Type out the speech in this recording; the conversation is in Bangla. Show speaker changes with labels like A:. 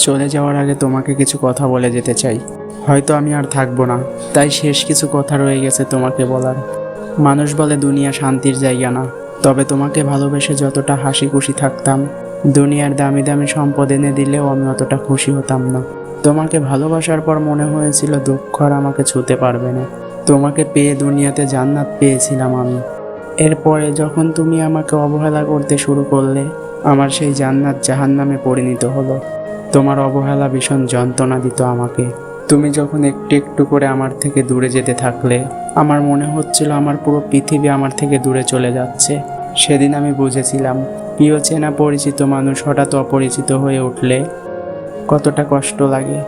A: চলে যাওয়ার আগে তোমাকে কিছু কথা বলে যেতে চাই। হয়তো আমি আর থাকবো না, তাই শেষ কিছু কথা রয়ে গেছে তোমাকে বলার। মানুষ বলে দুনিয়া শান্তির জায়গা না, তবে তোমাকে ভালোবেসে যতটা হাসি খুশি থাকতাম, দুনিয়ার দামি দামি সম্পদ এনে দিলেও আমি অতটা খুশি হতাম না। তোমাকে ভালোবাসার পর মনে হয়েছিল দুঃখ আর আমাকে ছুঁতে পারবে না। তোমাকে পেয়ে দুনিয়াতে জান্নাত পেয়েছিলাম আমি। এরপরে যখন তুমি আমাকে অবহেলা করতে শুরু করলে, আমার সেই জান্নাত জাহান্নামে পরিণত হলো। তোমার অবহেলা ভীষণ যন্ত্রণা দিত আমাকে। তুমি যখন একটু একটু করে আমার থেকে দূরে যেতে থাকলে, আমার মনে হচ্ছিল আমার পুরো পৃথিবী আমার থেকে দূরে চলে যাচ্ছে। সেদিন আমি বুঝেছিলাম, প্রিয় চেনা পরিচিত মানুষ হঠাৎ অপরিচিত হয়ে উঠলে কতটা কষ্ট লাগে।